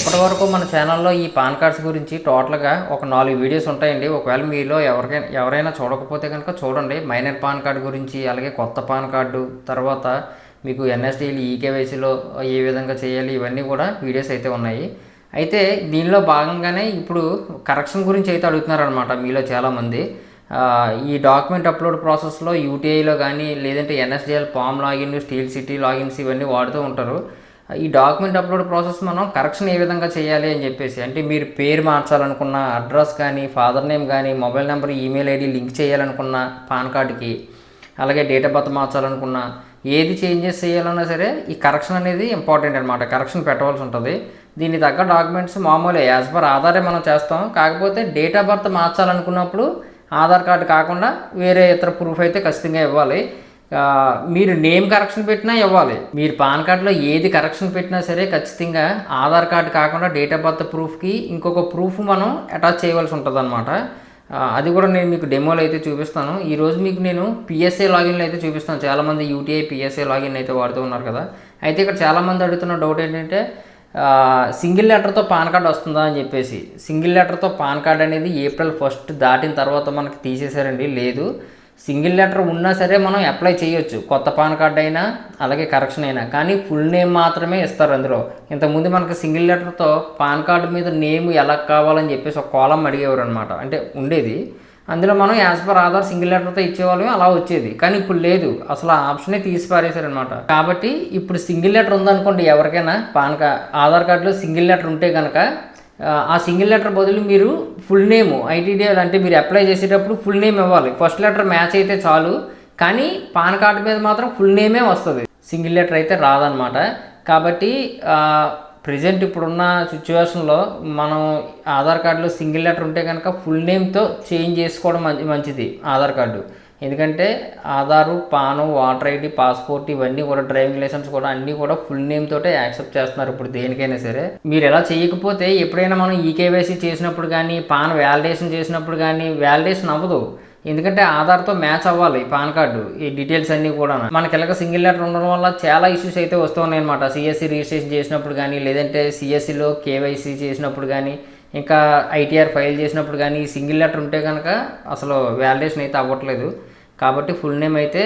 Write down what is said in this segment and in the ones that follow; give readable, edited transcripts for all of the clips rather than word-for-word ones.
ఇప్పటివరకు మన ఛానల్లో ఈ పాన్ కార్డ్స్ గురించి టోటల్గా ఒక 4 వీడియోస్ ఉంటాయండి. ఒకవేళ మీలో ఎవరైనా చూడకపోతే కనుక చూడండి. మైనర్ పాన్ కార్డు గురించి, అలాగే కొత్త పాన్ కార్డు, తర్వాత మీకు ఎన్ఎస్డీఎల్ ఈకేవైసీలో ఏ విధంగా చేయాలి, ఇవన్నీ కూడా వీడియోస్ అయితే ఉన్నాయి. అయితే దీనిలో భాగంగానే ఇప్పుడు కరెక్షన్ గురించి అయితే అడుగుతున్నారనమాట మీలో చాలామంది. ఈ డాక్యుమెంట్ అప్లోడ్ ప్రాసెస్లో యూటీఐలో కానీ, లేదంటే NSDL palm login, steel city logins ఇవన్నీ వాడుతూ ఉంటారు. ఈ డాక్యుమెంట్ అప్లోడ్ ప్రాసెస్ మనం కరెక్షన్ ఏ విధంగా చేయాలి అని చెప్పేసి, అంటే మీరు పేరు మార్చాలనుకున్న, అడ్రస్ కానీ, ఫాదర్ నేమ్ కానీ, mobile number, email ID link చేయాలనుకున్న పాన్ కార్డుకి, అలాగే డేట్ ఆఫ్ బర్త్ మార్చాలనుకున్న, ఏది చేంజెస్ చేయాలన్నా సరే ఈ కరెక్షన్ అనేది ఇంపార్టెంట్ అనమాట. కరెక్షన్ పెట్టవలసి ఉంటుంది. దీనికి తగ్గ డాక్యుమెంట్స్ మామూలే యాజ్ పర్ ఆధారే మనం చేస్తాం. కాకపోతే డేట్ ఆఫ్ బర్త్ మార్చాలనుకున్నప్పుడు ఆధార్ కార్డు కాకుండా వేరే ఇతర ప్రూఫ్ అయితే ఖచ్చితంగా ఇవ్వాలి. మీరు నేమ్ కరెక్షన్ పెట్టినా ఇవ్వాలి. మీరు పాన్ కార్డులో ఏది కరెక్షన్ పెట్టినా సరే ఖచ్చితంగా ఆధార్ కార్డు కాకుండా డేట్ ఆఫ్ బర్త్ ప్రూఫ్కి ఇంకొక ప్రూఫ్ మనం అటాచ్ చేయవలసి ఉంటుంది అనమాట. అది కూడా నేను మీకు డెమోలో అయితే చూపిస్తాను. ఈరోజు మీకు నేను పిఎస్ఏ లాగిన్లో అయితే చూపిస్తాను. చాలామంది యూటీఐ పిఎస్ఏ లాగిన్ అయితే వాడుతూ ఉన్నారు కదా. అయితే ఇక్కడ చాలామంది అడుగుతున్న డౌట్ ఏంటంటే సింగిల్ లెటర్తో పాన్ కార్డ్ వస్తుందా అని చెప్పేసి. సింగిల్ లెటర్తో పాన్ కార్డ్ అనేది April 1 దాటిన తర్వాత మనకి తీసేశారండి. లేదు, సింగిల్ లెటర్ ఉన్నా సరే మనం అప్లై చేయొచ్చు. కొత్త పాన్ కార్డ్ అయినా అలాగే కరెక్షన్ అయినా, కానీ ఫుల్ నేమ్ మాత్రమే ఇస్తారు అందులో. ఇంతకుముందు మనకి సింగిల్ లెటర్తో పాన్ కార్డు మీద నేమ్ ఎలా కావాలని చెప్పేసి ఒక కాలం అడిగేవారు అనమాట. అంటే ఉండేది అందులో మనం యాజ్ పర్ ఆధార్ సింగిల్ లెటర్తో ఇచ్చేవాళ్ళమే, అలా వచ్చేది. కానీ ఇప్పుడు లేదు, అసలు ఆ ఆప్షనే తీసి పారేశారనమాట. కాబట్టి ఇప్పుడు సింగిల్ లెటర్ ఉందనుకోండి, ఎవరికైనా ఆధార్ కార్డులో సింగిల్ లెటర్ ఉంటే కనుక ఆ సింగిల్ లెటర్ బదులు మీరు ఫుల్ నేమ్ ఐటీడీఎల్ అంటే మీరు అప్లై చేసేటప్పుడు ఫుల్ నేమ్ ఇవ్వాలి. ఫస్ట్ లెటర్ మ్యాచ్ అయితే చాలు, కానీ పాన్ కార్డు మీద మాత్రం ఫుల్ నేమే వస్తుంది, సింగిల్ లెటర్ అయితే రాదనమాట. కాబట్టి ప్రజెంట్ ఇప్పుడున్న సిచ్యువేషన్లో మనం ఆధార్ కార్డులో సింగిల్ లెటర్ ఉంటే కనుక ఫుల్ నేమ్తో చేంజ్ చేసుకోవడం మంచిది ఆధార్ కార్డు. ఎందుకంటే ఆధారు, పాను, వాటర్ ఐడి, పాస్పోర్ట్ ఇవన్నీ కూడా, డ్రైవింగ్ లైసెన్స్ కూడా అన్నీ కూడా ఫుల్ నేమ్ తోటే యాక్సెప్ట్ చేస్తున్నారు ఇప్పుడు దేనికైనా సరే. మీరు ఎలా చేయకపోతే ఎప్పుడైనా మనం ఈకేవైసీ చేసినప్పుడు కానీ, పాన్ వ్యాలిడేషన్ చేసినప్పుడు కానీ వ్యాలిడేషన్ అవ్వదు. ఎందుకంటే ఆధార్తో మ్యాచ్ అవ్వాలి పాన్ కార్డు, ఈ డీటెయిల్స్ అన్నీ కూడా. మనకి ఇలాగ సింగిల్ లెటర్ ఉండడం వల్ల చాలా ఇష్యూస్ అయితే వస్తూ ఉన్నాయి అనమాట. సిఎస్సి రిజిస్ట్రేషన్ చేసినప్పుడు కానీ, లేదంటే సిఎస్సిలో కేవైసీ చేసినప్పుడు కానీ, ఇంకా ఐటీఆర్ ఫైల్ చేసినప్పుడు కానీ సింగిల్ లెటర్ ఉంటే కనుక అసలు వ్యాలిడేషన్ అయితే అవ్వట్లేదు. కాబట్టి ఫుల్ నేమ్ అయితే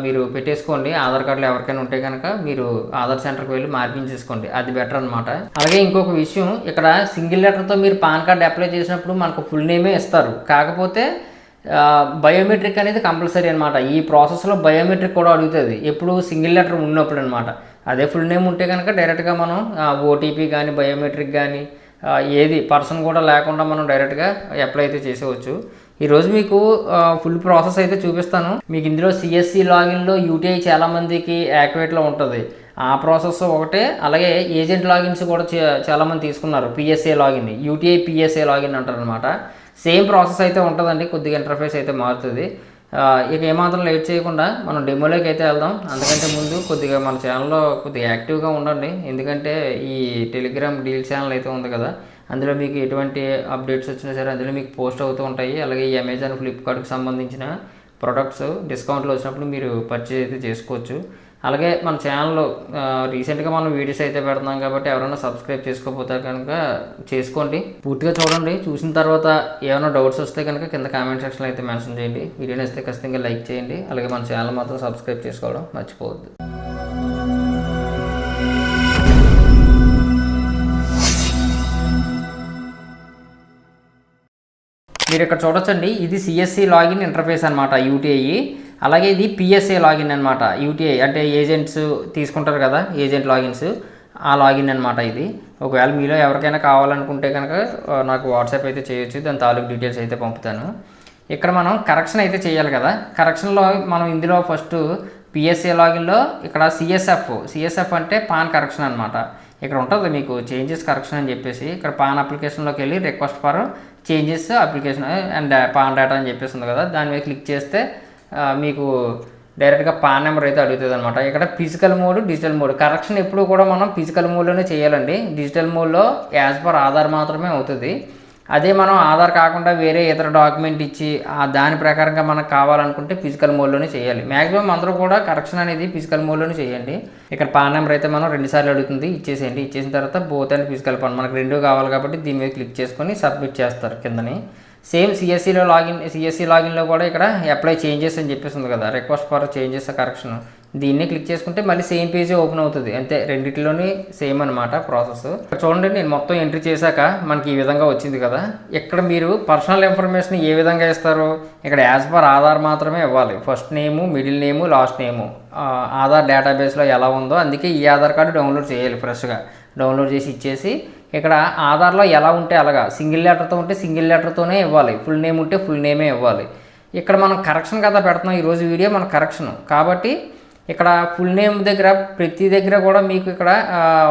మీరు పెట్టేసుకోండి. ఆధార్ కార్డులో ఎవరికైనా ఉంటే కనుక మీరు ఆధార్ సెంటర్కి వెళ్ళి మార్పించేసుకోండి, అది బెటర్ అనమాట. అలాగే ఇంకొక విషయం, ఇక్కడ సింగిల్ లెటర్తో మీరు పాన్ కార్డు అప్లై చేసినప్పుడు మనకు ఫుల్ నేమే ఇస్తారు. కాకపోతే బయోమెట్రిక్ అనేది కంపల్సరీ అనమాట. ఈ ప్రాసెస్లో బయోమెట్రిక్ కూడా అడుగుతుంది, ఎప్పుడు సింగిల్ లెటర్ ఉన్నప్పుడు అనమాట. అదే ఫుల్ నేమ్ ఉంటే కనుక డైరెక్ట్గా మనం ఓటీపీ కానీ, బయోమెట్రిక్ కానీ ఏది పర్సన్ కూడా లేకుండా మనం డైరెక్ట్గా అప్లై అయితే చేసేవచ్చు. ఈరోజు మీకు ఫుల్ ప్రాసెస్ అయితే చూపిస్తాను. మీకు ఇందులో సిఎస్సి లాగిన్లో యూటీఐ చాలామందికి యాక్టివేట్లో ఉంటుంది, ఆ ప్రాసెస్ ఒకటే. అలాగే ఏజెంట్ లాగిన్స్ కూడా చాలామంది తీసుకున్నారు. PSA login, UTI PSA login అంటారు అనమాట. సేమ్ ప్రాసెస్ అయితే ఉంటుందండి, కొద్దిగా ఇంటర్ఫేస్ అయితే మారుతుంది. ఇక ఏమాత్రం లేట్ చేయకుండా మనం డెమోలోకి అయితే వెళ్దాం. అందుకంటే ముందు కొద్దిగా మన ఛానల్లో కొద్దిగా యాక్టివ్గా ఉండండి. ఎందుకంటే ఈ టెలిగ్రామ్ డీల్ ఛానల్ అయితే ఉంది కదా, అందులో మీకు ఎటువంటి అప్డేట్స్ వచ్చినా సరే అందులో మీకు పోస్ట్ అవుతూ ఉంటాయి. అలాగే ఈ అమెజాన్, ఫ్లిప్కార్ట్కి సంబంధించిన ప్రొడక్ట్స్ డిస్కౌంట్లో వచ్చినప్పుడు మీరు పర్చేజ్ అయితే చేసుకోవచ్చు. అలాగే మన ఛానల్లో రీసెంట్గా మనం వీడియోస్ అయితే పెడుతున్నాం కాబట్టి ఎవరైనా సబ్స్క్రైబ్ చేసుకోకపోతే కనుక చేసుకోండి. పూర్తిగా చూడండి. చూసిన తర్వాత ఏమైనా డౌట్స్ వస్తే కనుక కింద కామెంట్ సెక్షన్లో అయితే మెన్షన్ చేయండి. వీడియోని వస్తే ఖచ్చితంగా లైక్ చేయండి. అలాగే మన ఛానల్ మాత్రం సబ్స్క్రైబ్ చేసుకోవడం మర్చిపోవద్దు. మీరు ఇక్కడ చూడొచ్చండి, ఇది సిఎస్సి లాగిన్ ఇంటర్ఫేస్ అనమాట యూటీఐ. అలాగే ఇది పిఎస్ఏ లాగిన్ అనమాట. యూటీఐ అంటే ఏజెంట్స్ తీసుకుంటారు కదా, ఏజెంట్ లాగిన్స్, ఆ లాగిన్ అనమాట ఇది. ఒకవేళ మీలో ఎవరికైనా కావాలనుకుంటే కనుక నాకు వాట్సాప్ అయితే చేయొచ్చు, దాని తాలూకు డీటెయిల్స్ అయితే పంపుతాను. ఇక్కడ మనం కరెక్షన్ అయితే చేయాలి కదా. కరెక్షన్లో మనం ఇందులో ఫస్ట్ పిఎస్ఏ లాగిన్లో ఇక్కడ సిఎస్ఎఫ్ అంటే పాన్ కరెక్షన్ అనమాట. ఇక్కడ ఉంటుంది మీకు చేంజెస్ కరెక్షన్ అని చెప్పేసి. ఇక్కడ పాన్ అప్లికేషన్లోకి వెళ్ళి request for changes application and pan data అని చెప్పేసి ఉంది కదా, దాని మీద క్లిక్ చేస్తే మీకు డైరెక్ట్గా పాన్ నెంబర్ అయితే అడుగుతుంది అనమాట. ఇక్కడ physical mode, digital mode. Correction ఎప్పుడు కూడా మనం ఫిజికల్ మోడ్లోనే చేయాలండి. డిజిటల్ మోడ్లో యాజ్ పర్ ఆధార్ మాత్రమే అవుతుంది. అదే మనం ఆధార్ కాకుండా వేరే ఇతర డాక్యుమెంట్ ఇచ్చి దాని ప్రకారంగా మనకు కావాలనుకుంటే ఫిజికల్ మోడ్లోనే చేయాలి. మ్యాక్సిమం అందరూ కూడా కరెక్షన్ అనేది ఫిజికల్ మోడ్లోనే చేయండి. ఇక్కడ పాన్ నెంబర్ అయితే మనం 2 సార్లు అడుగుతుంది, ఇచ్చేసేయండి. ఇచ్చేసిన తర్వాత బోత్ అండ్ ఫిజికల్ పాన్ మనకు 2 కావాలి కాబట్టి దీని మీద క్లిక్ చేసుకొని సబ్మిట్ చేస్తారు కిందని. సేమ్ సిఎస్సి లాగిన్లో కూడా ఇక్కడ అప్లై చేంజెస్ అని చెప్పేసి ఉంది కదా, రిక్వెస్ట్ ఫర్ చేంజెస్ కరెక్షన్, దీన్ని క్లిక్ చేసుకుంటే మళ్ళీ సేమ్ పేజీ ఓపెన్ అవుతుంది. అంతే, రెండింటిలోని సేమ్ అనమాట ప్రాసెస్. చూడండి, నేను మొత్తం ఎంట్రీ చేశాక మనకి ఈ విధంగా వచ్చింది కదా. ఇక్కడ మీరు పర్సనల్ ఇన్ఫర్మేషన్ ఏ విధంగా ఇస్తారు, ఇక్కడ యాజ్ పర్ ఆధార్ మాత్రమే ఇవ్వాలి. ఫస్ట్ నేము, మిడిల్ నేము, లాస్ట్ నేము ఆధార్ డేటాబేస్లో ఎలా ఉందో అందుకే ఈ ఆధార్ కార్డు డౌన్లోడ్ చేయాలి. ఫ్రెష్గా డౌన్లోడ్ చేసి ఇచ్చేసి ఇక్కడ ఆధార్లో ఎలా ఉంటే అలాగా, సింగిల్ లెటర్తో ఉంటే సింగిల్ లెటర్తోనే ఇవ్వాలి, ఫుల్ నేమ్ ఉంటే ఫుల్ నేమే ఇవ్వాలి. ఇక్కడ మనం కరెక్షన్ కదా పెడుతున్నాం, ఈరోజు వీడియో మన కరెక్షన్ కాబట్టి ఇక్కడ ఫుల్ నేమ్ దగ్గర ప్రతి దగ్గర కూడా మీకు ఇక్కడ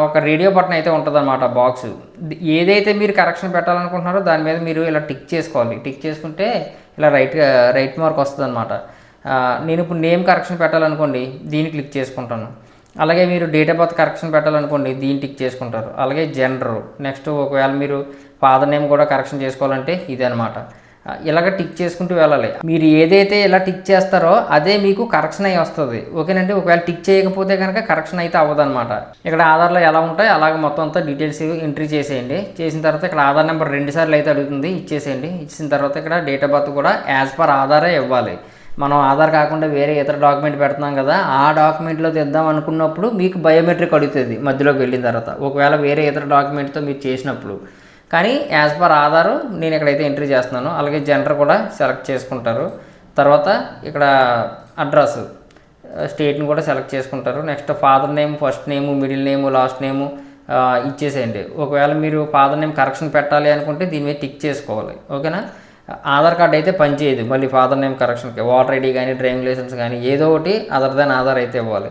ఒక రేడియో బటన్ అయితే ఉంటుంది అన్నమాట, బాక్స్. ఏదైతే మీరు కరెక్షన్ పెట్టాలనుకుంటున్నారో దాని మీద మీరు ఇలా టిక్ చేసుకోవాలి. టిక్ చేసుకుంటే ఇలా రైట్ మార్క్ వస్తుంది అనమాట. నేను ఇప్పుడు నేమ్ కరెక్షన్ పెట్టాలనుకోండి, దీన్ని క్లిక్ చేసుకుంటాను. అలాగే మీరు డేట్ ఆఫ్ బర్త్ కరెక్షన్ పెట్టాలనుకోండి, దీన్ని టిక్ చేసుకుంటారు. అలాగే జెండర్, నెక్స్ట్ ఒకవేళ మీరు ఫాదర్ నేమ్ కూడా కరెక్షన్ చేసుకోవాలంటే ఇదే అనమాట. ఇలాగ టిక్ చేసుకుంటూ వెళ్ళాలి. మీరు ఏదైతే ఇలా టిక్ చేస్తారో అదే మీకు కరెక్షన్ అయ్యి వస్తుంది. ఓకేనండి. ఒకవేళ టిక్ చేయకపోతే కనుక కరెక్షన్ అయితే అవ్వదన్నమాట. ఇక్కడ ఆధార్లో ఎలా ఉంటాయో అలాగే మొత్తం అంతా డీటెయిల్స్ ఎంట్రీ చేసేయండి. చేసిన తర్వాత ఇక్కడ ఆధార్ నెంబర్ 2 సార్లు అయితే అడుగుతుంది, ఇచ్చేసేయండి. ఇచ్చిన తర్వాత ఇక్కడ డేట్ ఆఫ్ బర్త్ కూడా యాజ్ పర్ ఆధారే ఇవ్వాలి. మనం ఆధార్ కాకుండా వేరే ఇతర డాక్యుమెంట్ పెడుతున్నాం కదా, ఆ డాక్యుమెంట్లో తెద్దాం అనుకున్నప్పుడు మీకు బయోమెట్రిక్ అడుగుతుంది మధ్యలోకి వెళ్ళిన తర్వాత, ఒకవేళ వేరే ఇతర డాక్యుమెంట్తో మీరు చేసినప్పుడు. కానీ యాజ్ పర్ ఆధారు నేను ఇక్కడైతే ఎంట్రీ చేస్తున్నాను. అలాగే జెండర్ కూడా సెలెక్ట్ చేసుకుంటారు. తర్వాత ఇక్కడ అడ్రస్, స్టేట్ని కూడా సెలెక్ట్ చేసుకుంటారు. నెక్స్ట్ ఫాదర్ నేమ్, ఫస్ట్ నేము, మిడిల్ నేము, లాస్ట్ నేము ఇచ్చేసేయండి. ఒకవేళ మీరు ఫాదర్ నేమ్ కరెక్షన్ పెట్టాలి అనుకుంటే దీని మీద టిక్ చేసుకోవాలి. ఓకేనా. ఆధార్ కార్డ్ అయితే పనిచేయదు మళ్ళీ ఫాదర్ నేమ్ కరెక్షన్కి. ఓటర్ ఐడి కానీ డ్రైవింగ్ లైసెన్స్ కానీ ఏదో ఒకటి అదర్ దాన్ ఆధార్ అయితే ఇవ్వాలి.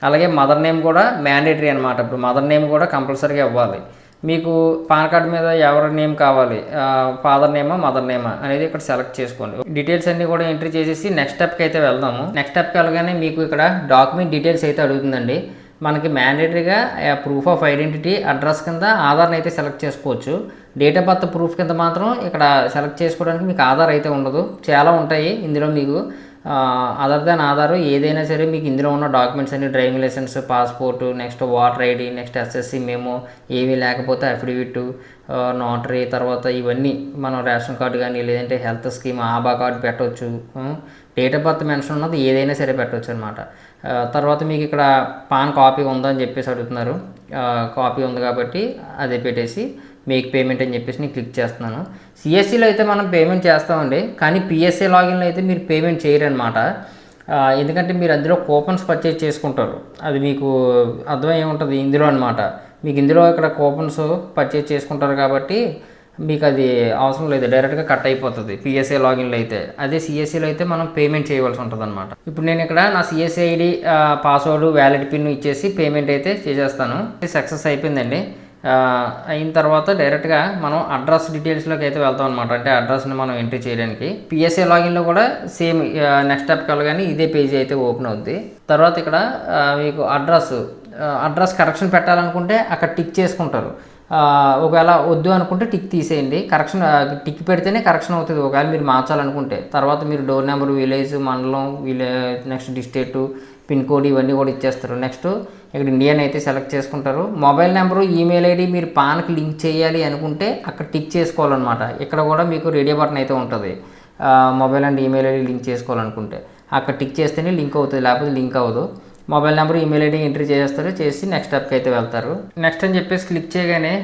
అలాగే మదర్ నేమ్ కూడా మ్యాండేటరీ అనమాట. ఇప్పుడు మదర్ నేమ్ కూడా కంపల్సరీగా ఇవ్వాలి. మీకు పాన్ కార్డు మీద ఎవరి నేమ్ కావాలి, ఫాదర్ నేమా మదర్ నేమా అనేది ఇక్కడ సెలెక్ట్ చేసుకోండి. డీటెయిల్స్ అన్నీ కూడా ఎంట్రీ చేసేసి నెక్స్ట్ స్టెప్కి అయితే వెళ్దాము. నెక్స్ట్ స్టెప్కి వెళ్ళగానే మీకు ఇక్కడ డాక్యుమెంట్ డీటెయిల్స్ అయితే అడుగుతుందండి. మనకి మ్యాండేటరీగా ప్రూఫ్ ఆఫ్ ఐడెంటిటీ అడ్రస్ కింద ఆధార్ని అయితే సెలెక్ట్ చేసుకోవచ్చు. డేట్ ఆఫ్ బర్త్ ప్రూఫ్ కింద మాత్రం ఇక్కడ సెలెక్ట్ చేసుకోవడానికి మీకు ఆధార్ అయితే ఉండదు. చాలా ఉంటాయి ఇందులో. మీకు అదర్ దాన్ ఆధార్ ఏదైనా సరే మీకు ఇందులో ఉన్న డాక్యుమెంట్స్ అన్ని driving licence, passport, next voter ID, next SSC memo, ఏమీ లేకపోతే అఫిడవిట్, నోటరీ, తర్వాత ఇవన్నీ మనం రేషన్ కార్డు కానీ లేదంటే హెల్త్ స్కీమ్, ఆభా కార్డు పెట్టవచ్చు. డేట్ ఆఫ్ బర్త్ మెన్షన్ ఉన్నది ఏదైనా సరే పెట్టవచ్చు అనమాట. తర్వాత మీకు ఇక్కడ పాన్ కాపీ ఉందని చెప్పేసి అడుగుతున్నారు. కాపీ ఉంది కాబట్టి అదే పెట్టేసి మేక్ పేమెంట్ అని చెప్పేసి నేను క్లిక్ చేస్తున్నాను. సిఎస్సిలో అయితే మనం పేమెంట్ చేస్తామండి, కానీ పిఎస్సి లాగిన్లో అయితే మీరు పేమెంట్ చేయరనమాట. ఎందుకంటే మీరు అందులో కూపన్స్ పర్చేజ్ చేసుకుంటారు. అది మీకు అర్థం ఏముంటుంది ఇందులో అనమాట. మీకు ఇందులో ఇక్కడ కూపన్స్ పర్చేజ్ చేసుకుంటారు కాబట్టి మీకు అది అవసరం లేదు, డైరెక్ట్గా కట్ అయిపోతుంది పిఎస్ఏ లాగిన్లో అయితే. అదే సిఎస్సిలో అయితే మనం పేమెంట్ చేయవలసి ఉంటుంది అనమాట. ఇప్పుడు నేను ఇక్కడ నా CSC ID, password, valid pin ఇచ్చేసి పేమెంట్ అయితే చేసేస్తాను. సక్సెస్ అయిపోయిందండి. అయిన తర్వాత డైరెక్ట్గా మనం అడ్రస్ డీటెయిల్స్లోకి అయితే వెళ్తాం అనమాట. అంటే అడ్రస్ని మనం ఎంట్రీ చేయడానికి. పిఎస్ఏ లాగిన్లో కూడా సేమ్ నెక్స్ట్ స్టెప్కి వెళ్ళగానే ఇదే పేజీ అయితే ఓపెన్ అవుద్ది. తర్వాత ఇక్కడ మీకు అడ్రస్ కరెక్షన్ పెట్టాలనుకుంటే అక్కడ టిక్ చేసుకుంటారు. ఒకవేళ వద్దు అనుకుంటే టిక్ తీసేయండి. టిక్ పెడితేనే కరెక్షన్ అవుతుంది ఒకవేళ మీరు మార్చాలనుకుంటే. తర్వాత మీరు డోర్ నెంబర్, విలేజ్, మండలం, నెక్స్ట్ డిస్ట్రిక్ట్, పిన్ కోడ్ ఇవన్నీ కూడా ఇచ్చేస్తారు. నెక్స్ట్ ఇక్కడ ఇండియన్ అయితే సెలెక్ట్ చేసుకుంటారు. మొబైల్ నెంబరు, ఈమెయిల్ ఐడి మీరు పాన్కి లింక్ చేయాలి అనుకుంటే అక్కడ టిక్ చేసుకోవాలన్నమాట. ఇక్కడ కూడా మీకు రేడియో బటన్ అయితే ఉంటుంది. Mobile and email ID link చేసుకోవాలనుకుంటే అక్కడ టిక్ చేస్తేనే లింక్ అవుతుంది, లేకపోతే లింక్ అవ్వదు. Mobile number, email ID entry చేస్తారు. చేసి నెక్స్ట్ స్టెప్కి అయితే వెళ్తారు. నెక్స్ట్ అని చెప్పేసి క్లిక్ చేయగానే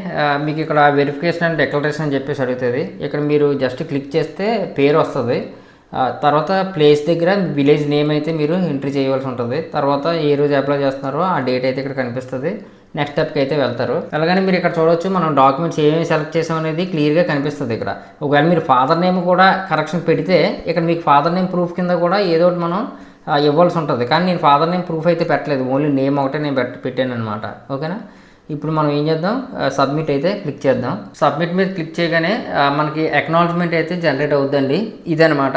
మీకు ఇక్కడ వెరిఫికేషన్ అండ్ డిక్లరేషన్ అని చెప్పేసి అడుగుతుంది. ఇక్కడ మీరు జస్ట్ క్లిక్ చేస్తే పేరు వస్తుంది. తర్వాత ప్లేస్ దగ్గర విలేజ్ నేమ్ అయితే మీరు ఎంట్రీ చేయవలసి ఉంటుంది. తర్వాత ఏ రోజు అప్లై చేస్తున్నారో ఆ డేట్ అయితే ఇక్కడ కనిపిస్తుంది. నెక్స్ట్ స్టెప్కి అయితే వెళ్తారు. అలాగని మీరు ఇక్కడ చూడవచ్చు మనం డాక్యుమెంట్స్ ఏమేమి సెలెక్ట్ చేసాం అనేది క్లియర్గా కనిపిస్తుంది ఇక్కడ. ఒకవేళ మీరు ఫాదర్ నేమ్ కూడా కరెక్షన్ పెడితే ఇక్కడ మీకు ఫాదర్ నేమ్ ప్రూఫ్ కింద కూడా ఏదో ఒకటి మనం ఇవ్వాల్సి ఉంటుంది. కానీ నేను ఫాదర్ నేమ్ ప్రూఫ్ అయితే పెట్టలేదు, ఓన్లీ నేమ్ ఒకటే నేను పెట్టాను అనమాట. ఓకేనా. ఇప్పుడు మనం ఏం చేద్దాం, సబ్మిట్ అయితే క్లిక్ చేద్దాం. సబ్మిట్ మీద క్లిక్ చేయగానే మనకి అక్నాలజ్మెంట్ అయితే జనరేట్ అవుతుందండి. ఇదనమాట.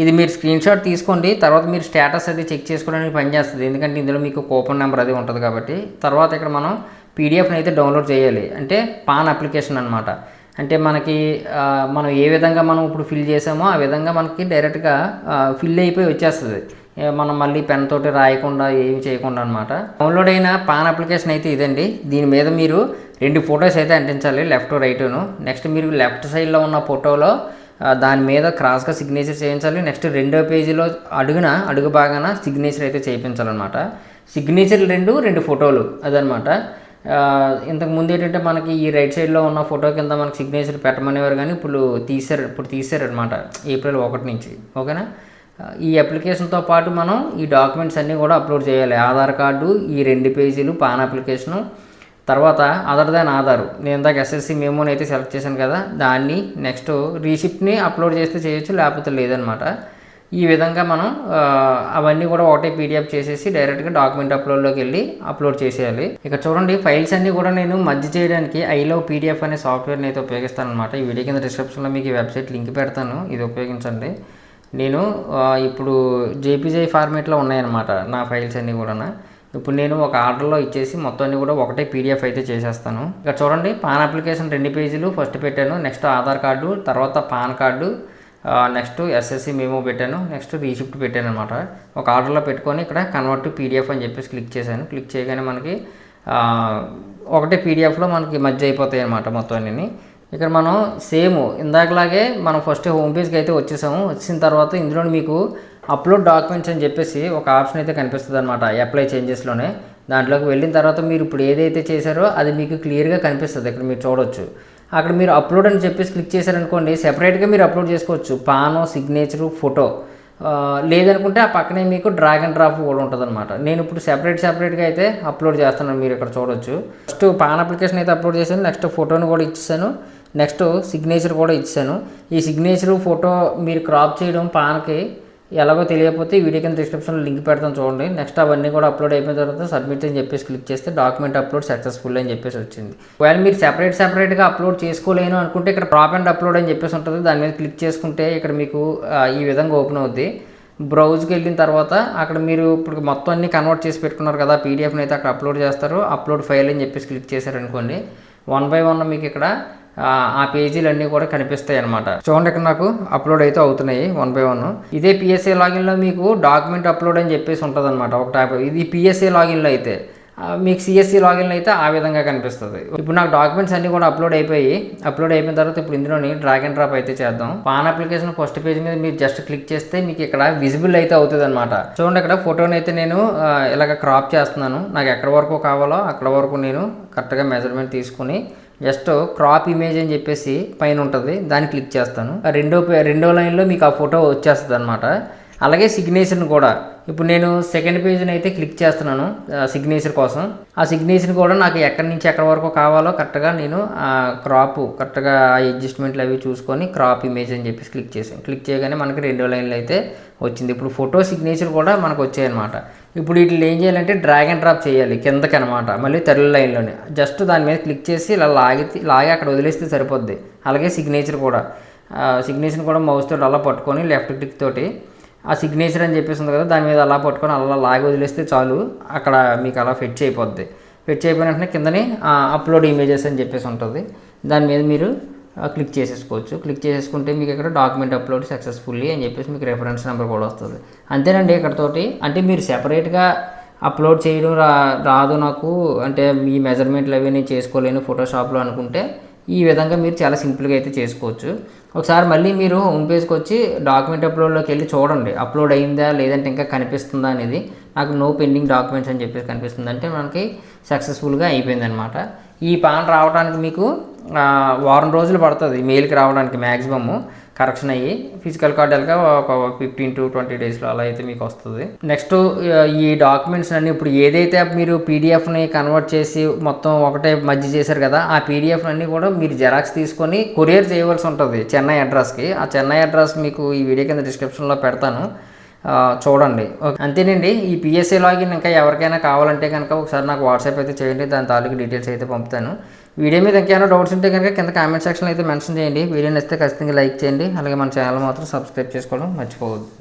ఇది మీరు స్క్రీన్ షాట్ తీసుకోండి. తర్వాత మీరు స్టేటస్ అది చెక్ చేసుకోవడానికి పనిచేస్తుంది. ఎందుకంటే ఇందులో మీకు కూపన్ నెంబర్ అది ఉంటుంది కాబట్టి. తర్వాత ఇక్కడ మనం పీడిఎఫ్ని అయితే డౌన్లోడ్ చేయాలి. అంటే పాన్ అప్లికేషన్ అనమాట. అంటే మనకి మనం ఏ విధంగా మనం ఇప్పుడు ఫిల్ చేసామో ఆ విధంగా మనకి డైరెక్ట్గా ఫిల్ అయిపోయి వచ్చేస్తుంది. మనం మళ్ళీ పెన్ తోటి రాయకుండా ఏమి చేయకుండా అనమాట. డౌన్లోడ్ అయిన పాన్ అప్లికేషన్ అయితే ఇదండి. దీని మీద మీరు 2 ఫొటోస్ అయితే అంటించాలి, లెఫ్ట్ రైటును. నెక్స్ట్ మీరు లెఫ్ట్ సైడ్లో ఉన్న ఫోటోలో దాని మీద క్రాస్గా సిగ్నేచర్ చేయించాలి. నెక్స్ట్ రెండో పేజీలో అడుగు భాగాన సిగ్నేచర్ అయితే చేయించాలన్నమాట. సిగ్నేచర్ 2 ఫోటోలు అదనమాట. ఇంతకు ముందు ఏంటంటే మనకి ఈ రైట్ సైడ్లో ఉన్న ఫోటో కింద మనకి సిగ్నేచర్ పెట్టమనేవారు, కానీ ఇప్పుడు తీసారనమాట ఏప్రిల్ 1 నుంచి. ఓకేనా. ఈ అప్లికేషన్తో పాటు మనం ఈ డాక్యుమెంట్స్ అన్నీ కూడా అప్లోడ్ చేయాలి. ఆధార్ కార్డు, ఈ 2 పేజీలు పాన్ అప్లికేషను, తర్వాత అదర్ దాన్ ఆధార్, నేను ఇందాక ఎస్ఎస్సి మెమోని అయితే సెలెక్ట్ చేశాను కదా దాన్ని, నెక్స్ట్ రీసిప్ట్ని అప్లోడ్ చేస్తే చేయొచ్చు, లేకపోతే లేదనమాట. ఈ విధంగా మనం అవన్నీ కూడా ఒకటే పీడిఎఫ్ చేసేసి డైరెక్ట్గా డాక్యుమెంట్ అప్లోడ్లోకి వెళ్ళి అప్లోడ్ చేసేయాలి. ఇక చూడండి, ఫైల్స్ అన్నీ కూడా నేను మర్జ్ చేయడానికి ఐలవ్ పీడిఎఫ్ అనే సాఫ్ట్వేర్ని అయితే ఉపయోగిస్తాను అనమాట. ఈ వీడియో కింద డిస్క్రిప్షన్లో మీకు ఈ వెబ్సైట్ లింక్ పెడతాను, ఇది ఉపయోగించండి. నేను ఇప్పుడు జేపీజే ఫార్మేట్లో ఉన్నాయన్నమాట నా ఫైల్స్ అన్నీ కూడా. ఇప్పుడు నేను ఒక ఆర్డర్లో ఇచ్చేసి మొత్తం అన్ని కూడా ఒకటే పీడిఎఫ్ అయితే చేసేస్తాను. ఇక్కడ చూడండి, పాన్ అప్లికేషన్ 2 పేజీలు ఫస్ట్ పెట్టాను, నెక్స్ట్ ఆధార్ కార్డు, తర్వాత pan card, next SSC memo పెట్టాను, నెక్స్ట్ రీసిప్ట్ పెట్టాను అనమాట. ఒక ఆర్డర్లో పెట్టుకొని ఇక్కడ కన్వర్ట్ టు పీడిఎఫ్ అని చెప్పేసి క్లిక్ చేశాను. క్లిక్ చేయగానే మనకి ఒకటే పీడిఎఫ్లో మనకి మధ్య అయిపోతాయి అనమాట మొత్తం అన్నీ. ఇక్కడ మనం సేమ్ ఇందాకలాగే మనం ఫస్ట్ హోమ్ పేజ్కి అయితే వచ్చేసాము. వచ్చిన తర్వాత ఇందులో మీకు అప్లోడ్ డాక్యుమెంట్స్ అని చెప్పేసి ఒక ఆప్షన్ అయితే కనిపిస్తుంది అనమాట, అప్లై చేంజెస్లోనే. దాంట్లోకి వెళ్ళిన తర్వాత మీరు ఇప్పుడు ఏదైతే చేశారో అది మీకు క్లియర్గా కనిపిస్తుంది. ఇక్కడ మీరు చూడవచ్చు. అక్కడ మీరు అప్లోడ్ అని చెప్పేసి క్లిక్ చేశారనుకోండి, సెపరేట్గా మీరు అప్లోడ్ చేసుకోవచ్చు, పాను, సిగ్నేచరు, ఫోటో. లేదనుకుంటే ఆ పక్కనే మీకు డ్రాగ్ అండ్ డ్రాప్ కూడా ఉంటుంది అనమాట. నేను ఇప్పుడు సెపరేట్గా అయితే అప్లోడ్ చేస్తున్నాను, మీరు ఇక్కడ చూడవచ్చు. ఫస్ట్ పాన్ అప్లికేషన్ అయితే అప్లోడ్ చేశాను, నెక్స్ట్ ఫోటోని కూడా ఇచ్చేసాను, నెక్స్ట్ సిగ్నేచర్ కూడా ఇచ్చాను. ఈ సిగ్నేచరు, ఫోటో మీరు క్రాప్ చేయడం పాన్కి ఎలాగో తెలియకపోతే ఈ వీడియో కింద డిస్క్రిప్షన్లో లింక్ పెడతాను చూడండి. నెక్స్ట్ అవన్నీ కూడా అప్లోడ్ అయిపోయిన తర్వాత సబ్మిట్ అని చెప్పేసి క్లిక్ చేస్తే డాక్యుమెంట్ అప్లోడ్ సక్సెస్ఫుల్ అని చెప్పేసి వచ్చింది. ఒకవేళ మీరు సెపరేట్గా అప్లోడ్ చేసుకోలేను అనుకుంటే ఇక్కడ డ్రాప్ అండ్ అప్లోడ్ అని చెప్పేసి ఉంటుంది. దాని మీద క్లిక్ చేసుకుంటే ఇక్కడ మీకు ఈ విధంగా ఓపెన్ అవుద్ది. బ్రౌజ్కి వెళ్ళిన తర్వాత అక్కడ మీరు ఇప్పుడు మొత్తం అన్ని కన్వర్ట్ చేసి పెట్టుకున్నారు కదా, పీడిఎఫ్ని అయితే అక్కడ అప్లోడ్ చేస్తారు. అప్లోడ్ ఫైల్ అని చెప్పేసి క్లిక్ చేశారనుకోండి, 1 by 1 మీకు ఇక్కడ ఆ పేజీలన్నీ కూడా కనిపిస్తాయి అనమాట. చూడండి, ఇక్కడ నాకు అప్లోడ్ అయితే అవుతున్నాయి 1 by 1. ఇదే పిఎస్ఏ లాగిన్లో మీకు డాక్యుమెంట్ అప్లోడ్ అని చెప్పేసి ఉంటుంది అనమాట ఒక ట్యాబ్. ఇది పిఎస్ఏ లాగిన్లో అయితే, మీకు సిఎస్సి లాగిన్లో అయితే ఆ విధంగా కనిపిస్తుంది. ఇప్పుడు నాకు డాక్యుమెంట్స్ అన్నీ కూడా అప్లోడ్ అయిపోయిన తర్వాత ఇప్పుడు ఇందులోని డ్రాగ్ అండ్ డ్రాప్ అయితే చేద్దాం. పాన్ అప్లికేషన్ ఫస్ట్ పేజ్ మీద మీరు జస్ట్ క్లిక్ చేస్తే మీకు ఇక్కడ విజిబుల్ అయితే అవుతుంది అనమాట. చూడండి, ఇక్కడ ఫోటోని అయితే నేను ఇలాగ క్రాప్ చేస్తున్నాను. నాకు ఎక్కడ వరకు కావాలో అక్కడ వరకు నేను కరెక్ట్గా మెజర్మెంట్ తీసుకుని జస్ట్ క్రాప్ ఇమేజ్ అని చెప్పేసి పైన ఉంటుంది, దాన్ని క్లిక్ చేస్తాను. రెండో లైన్లో మీకు ఆ ఫోటో వచ్చేస్తుంది అనమాట. అలాగే సిగ్నేచర్ని కూడా ఇప్పుడు నేను సెకండ్ పేజ్ని అయితే క్లిక్ చేస్తున్నాను సిగ్నేచర్ కోసం. ఆ సిగ్నేచర్ కూడా నాకు ఎక్కడి నుంచి ఎక్కడి వరకు కావాలో కరెక్ట్గా నేను కరెక్ట్గా ఆ అడ్జస్ట్మెంట్లు అవి చూసుకొని క్రాప్ ఇమేజ్ అని చెప్పేసి క్లిక్ చేయగానే మనకి 2వ లైన్లో అయితే వచ్చింది. ఇప్పుడు ఫోటో, సిగ్నేచర్ కూడా మనకు వచ్చాయన్నమాట. ఇప్పుడు వీటిని ఏం చేయాలంటే డ్రాగ్ అండ్ డ్రాప్ చేయాలి కిందకి అనమాట, మళ్ళీ థర్డ్ లైన్లోనే. జస్ట్ దాని మీద క్లిక్ చేసి ఇలా లాగి అక్కడ వదిలేస్తే సరిపోద్ది. అలాగే సిగ్నేచర్ కూడా మౌస్ తోటి అలా పట్టుకొని లెఫ్ట్ క్లిక్ తోటి ఆ సిగ్నేచర్ అని చెప్పేసి ఉంది కదా, దాని మీద అలా పట్టుకొని అలా లాగి వదిలేస్తే చాలు, అక్కడ మీకు అలా ఫెచ్ అయిపోద్ది. ఫెచ్ అయిపోయిన వెంటనే కిందని అప్లోడ్ ఇమేజెస్ అని చెప్పేసి ఉంటుంది, దాని మీద మీరు క్లిక్ చేసేసుకోవచ్చు. క్లిక్ చేసేసుకుంటే మీకు ఇక్కడ డాక్యుమెంట్ అప్లోడ్ సక్సెస్ఫుల్లీ అని చెప్పేసి మీకు రెఫరెన్స్ నెంబర్ కూడా వస్తుంది. అంతేనండి. ఇక్కడతోటి అంటే మీరు సెపరేట్గా అప్లోడ్ చేయడం రాదు నాకు, అంటే మీ మెజర్మెంట్లు అవి నేను చేసుకోలేను ఫోటోషాప్లో అనుకుంటే ఈ విధంగా మీరు చాలా సింపుల్గా అయితే చేసుకోవచ్చు. ఒకసారి మళ్ళీ మీరు హోమ్ పేజ్కి వచ్చి డాక్యుమెంట్ అప్లోడ్లోకి వెళ్ళి చూడండి, అప్లోడ్ అయిందా లేదంటే ఇంకా కనిపిస్తుందా అనేది. నాకు నో పెండింగ్ డాక్యుమెంట్స్ అని చెప్పేసి కనిపిస్తుంది, అంటే మనకి సక్సెస్ఫుల్గా అయిపోయిందనమాట. ఈ పాన్ రావడానికి మీకు వారం రోజులు పడుతుంది మెయిల్కి రావడానికి మ్యాక్సిమము కరెక్షన్ అయ్యి. ఫిజికల్ కార్డ్ వెళ్ళక ఒక 15 to 20 డేస్లో అలా అయితే మీకు వస్తుంది. నెక్స్ట్ ఈ డాక్యుమెంట్స్ అన్నీ ఇప్పుడు ఏదైతే మీరు పీడిఎఫ్ని కన్వర్ట్ చేసి మొత్తం ఒకటే మధ్య చేశారు కదా, ఆ పీడిఎఫ్ అన్నీ కూడా మీరు జెరాక్స్ తీసుకొని కొరియర్ చేయవలసి ఉంటుంది చెన్నై అడ్రస్కి. ఆ చెన్నై అడ్రస్ మీకు ఈ వీడియో కింద డిస్క్రిప్షన్లో పెడతాను, చూడండి. అంతేనండి. ఈ పిఎస్ఏ లాగిన్ ఇంకా ఎవరికైనా కావాలంటే కనుక ఒకసారి నాకు వాట్సాప్ అయితే చేయండి, దాని తాలూకు డీటెయిల్స్ అయితే పంపుతాను. వీడియో మీద ఇంకేమైనా డౌట్స్ ఉంటే కనుక కింద కామెంట్ సెక్షన్లో అయితే మెన్షన్ చేయండి. వీడియో నచ్చితే ఖచ్చితంగా లైక్ చేయండి. అలాగే మన ఛానల్ మాత్రం సబ్స్క్రైబ్ చేసుకోవడం మర్చిపోవద్దు.